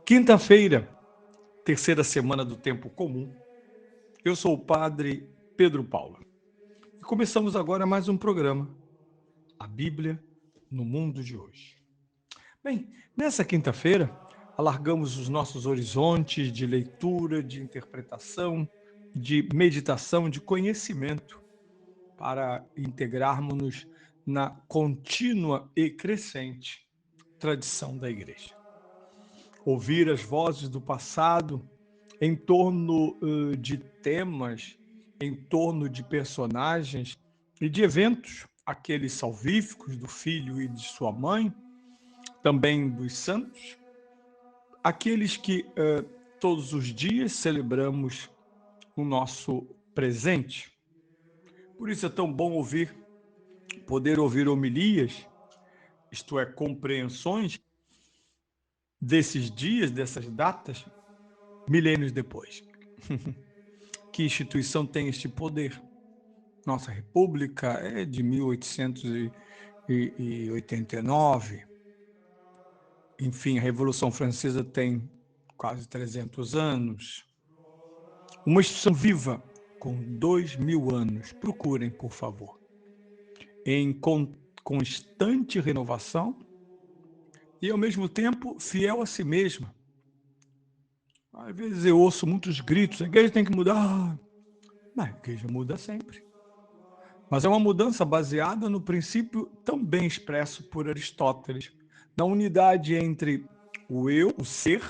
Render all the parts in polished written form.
Quinta-feira, terceira semana do tempo comum. Eu sou o padre Pedro Paulo. E começamos agora mais um programa, a Bíblia no mundo de hoje. Bem, nessa quinta-feira, alargamos os nossos horizontes de leitura, de interpretação, de meditação, de conhecimento, para integrarmos-nos na contínua e crescente tradição da Igreja. Ouvir as vozes do passado em torno de temas, em torno de personagens e de eventos, aqueles salvíficos do filho e de sua mãe, também dos santos, aqueles que todos os dias celebramos o nosso presente. Por isso é tão bom poder ouvir homilias, isto é, compreensões desses dias, dessas datas, milênios depois. Que instituição tem este poder? Nossa República é de 1889. Enfim, a Revolução Francesa tem quase 300 anos. Uma instituição viva, com 2.000 anos. Procurem, por favor. Em constante renovação e, ao mesmo tempo, fiel a si mesma. Às vezes eu ouço muitos gritos, a igreja tem que mudar. Mas a igreja muda sempre. Mas é uma mudança baseada no princípio tão bem expresso por Aristóteles, na unidade entre o eu, o ser,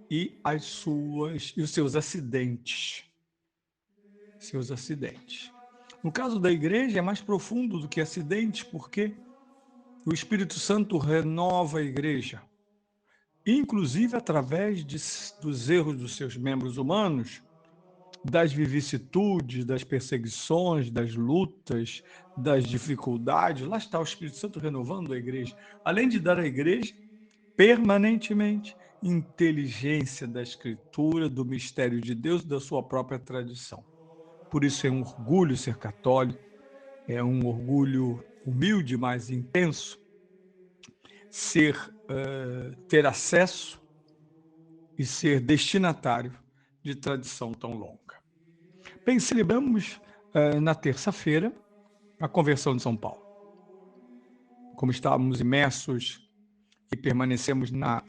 e os seus acidentes. Seus acidentes. No caso da igreja é mais profundo do que acidentes, porque o Espírito Santo renova a igreja, inclusive através dos erros dos seus membros humanos, das vicissitudes, das perseguições, das lutas, das dificuldades. Lá está o Espírito Santo renovando a igreja, além de dar à igreja permanentemente inteligência da Escritura, do mistério de Deus, da sua própria tradição. Por isso é um orgulho ser católico, é um orgulho humilde, mas intenso, ter acesso e ser destinatário de tradição tão longa. Bem, celebramos na terça-feira a conversão de São Paulo. Como estávamos imersos e permanecemos na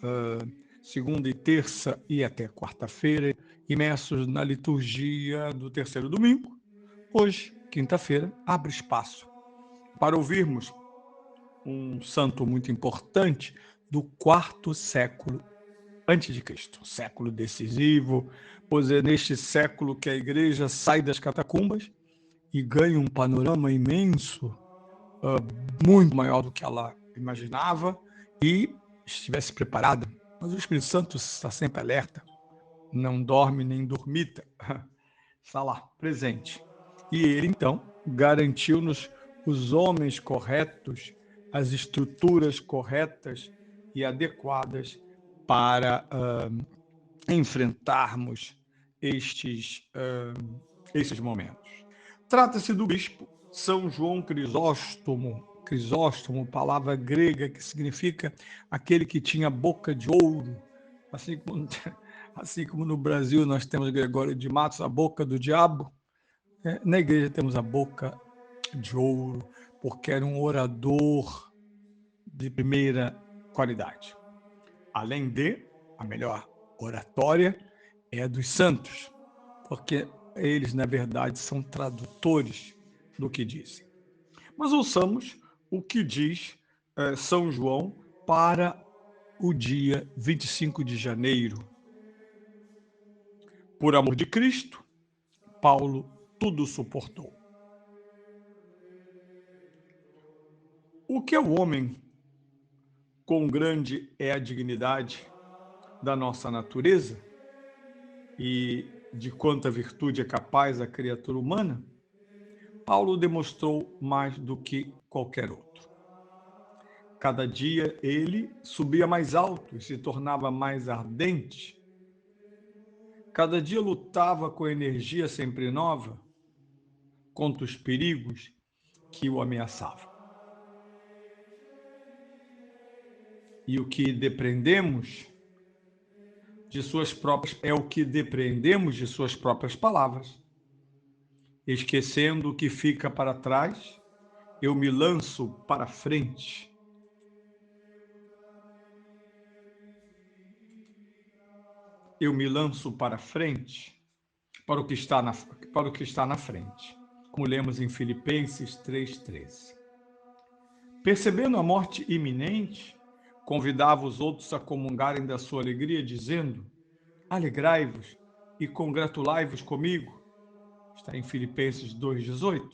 segunda e terça e até quarta-feira, imersos na liturgia do terceiro domingo, hoje, quinta-feira, abre espaço para ouvirmos um santo muito importante do quarto século antes de Cristo, século decisivo, pois é neste século que a igreja sai das catacumbas e ganha um panorama imenso, muito maior do que ela imaginava, e estivesse preparada. Mas o Espírito Santo está sempre alerta, não dorme nem dormita, está lá, presente. E ele, então, garantiu-nos os homens corretos, as estruturas corretas e adequadas para enfrentarmos estes momentos. Trata-se do bispo São João Crisóstomo, palavra grega que significa aquele que tinha boca de ouro, assim como no Brasil nós temos Gregório de Matos, a boca do diabo, na igreja temos a boca de ouro, porque era um orador de primeira qualidade. Além de, a melhor oratória é a dos santos, porque eles, na verdade, são tradutores do que dizem. Mas ouçamos o que diz São João para o dia 25 de janeiro. Por amor de Cristo, Paulo tudo suportou. O que é o homem? Quão grande é a dignidade da nossa natureza e de quanta virtude é capaz a criatura humana? Paulo demonstrou mais do que qualquer outro. Cada dia ele subia mais alto e se tornava mais ardente. Cada dia lutava com energia sempre nova contra os perigos que o ameaçavam. E o que depreendemos de suas próprias palavras. Esquecendo o que fica para trás, eu me lanço para frente. Eu me lanço para frente, para o que está na frente, como lemos em Filipenses 3,13. Percebendo a morte iminente, convidava os outros a comungarem da sua alegria, dizendo: alegrai-vos e congratulai-vos comigo. Está em Filipenses 2,18.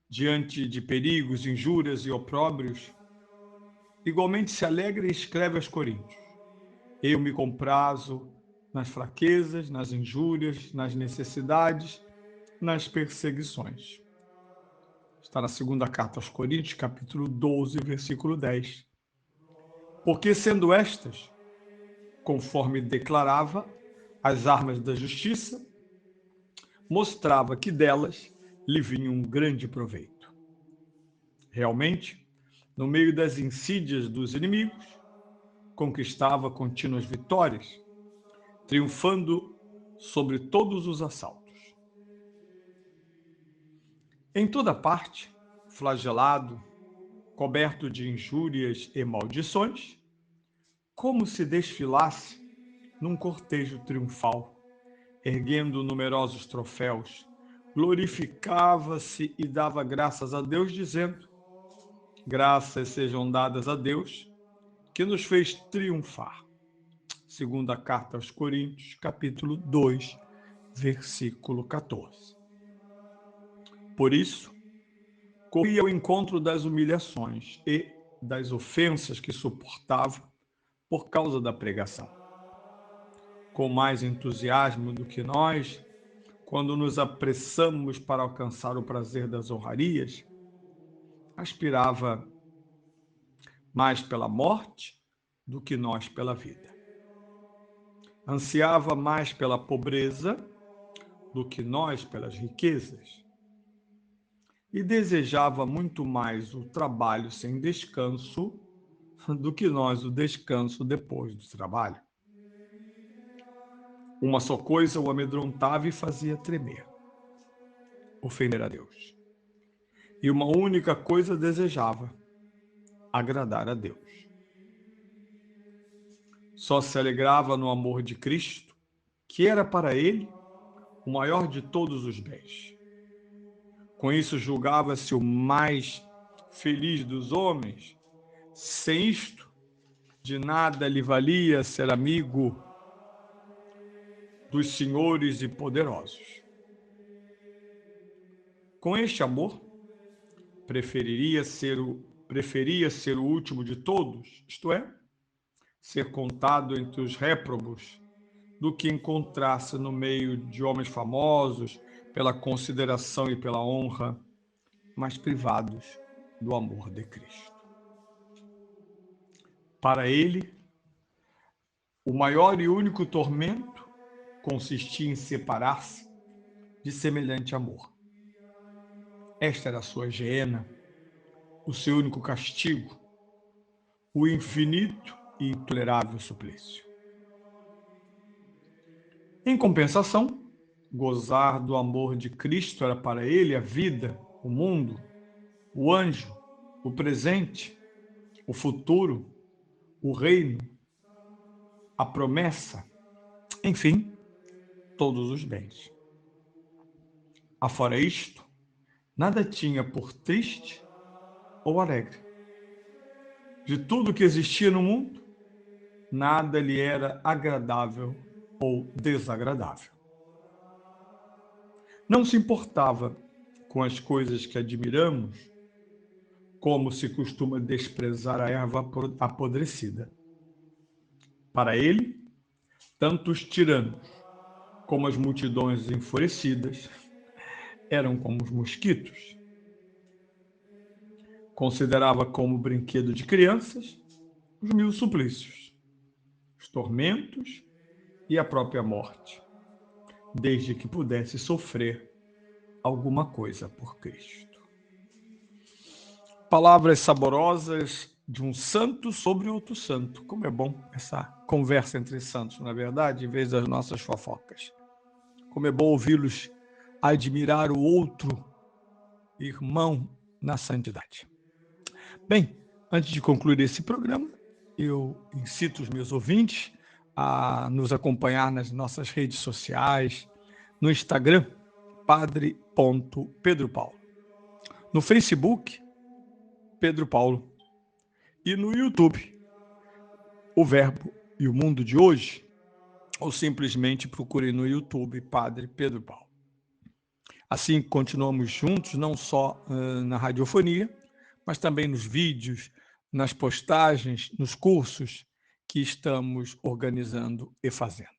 Diante de perigos, injúrias e opróbrios, igualmente se alegra e escreve aos Coríntios: eu me comprazo nas fraquezas, nas injúrias, nas necessidades, nas perseguições. Está na segunda carta aos Coríntios, capítulo 12, versículo 10. Porque sendo estas, conforme declarava, as armas da justiça, mostrava que delas lhe vinha um grande proveito. Realmente, no meio das insídias dos inimigos, conquistava contínuas vitórias, triunfando sobre todos os assaltos. Em toda parte, flagelado, coberto de injúrias e maldições, como se desfilasse num cortejo triunfal, erguendo numerosos troféus, glorificava-se e dava graças a Deus, dizendo: graças sejam dadas a Deus, que nos fez triunfar. Segunda carta aos Coríntios, capítulo 2, versículo 14. Por isso, corria ao encontro das humilhações e das ofensas que suportava por causa da pregação. Com mais entusiasmo do que nós, quando nos apressamos para alcançar o prazer das honrarias, aspirava mais pela morte do que nós pela vida. Ansiava mais pela pobreza do que nós pelas riquezas. E desejava muito mais o trabalho sem descanso do que nós o descanso depois do trabalho. Uma só coisa o amedrontava e fazia tremer: ofender a Deus. E uma única coisa desejava: agradar a Deus. Só se alegrava no amor de Cristo, que era para ele o maior de todos os bens. Com isso julgava-se o mais feliz dos homens. Sem isto, de nada lhe valia ser amigo dos senhores e poderosos. Com este amor, preferia ser o último de todos, isto é, ser contado entre os réprobos, do que encontrar-se no meio de homens famosos pela consideração e pela honra, mas privados do amor de Cristo. Para ele, o maior e único tormento consistia em separar-se de semelhante amor. Esta era a sua geena, o seu único castigo, o infinito e intolerável suplício. Em compensação, gozar do amor de Cristo era para ele a vida, o mundo, o anjo, o presente, o futuro, o reino, a promessa, enfim, todos os bens. Afora isto, nada tinha por triste ou alegre. De tudo que existia no mundo, nada lhe era agradável ou desagradável. Não se importava com as coisas que admiramos, como se costuma desprezar a erva apodrecida. Para ele, tanto os tiranos como as multidões enfurecidas eram como os mosquitos. Considerava como brinquedo de crianças os 1000 suplícios, os tormentos e a própria morte, desde que pudesse sofrer alguma coisa por Cristo. Palavras saborosas de um santo sobre outro santo. Como é bom essa conversa entre santos, na verdade, em vez das nossas fofocas. Como é bom ouvi-los admirar o outro irmão na santidade. Bem, antes de concluir esse programa, eu incito os meus ouvintes a nos acompanhar nas nossas redes sociais, no Instagram, padre.pedropaulo, no Facebook, Pedro Paulo, e no YouTube, O Verbo e o Mundo de Hoje, ou simplesmente procure no YouTube Padre Pedro Paulo. Assim, continuamos juntos, não só na radiofonia, mas também nos vídeos, nas postagens, nos cursos que estamos organizando e fazendo.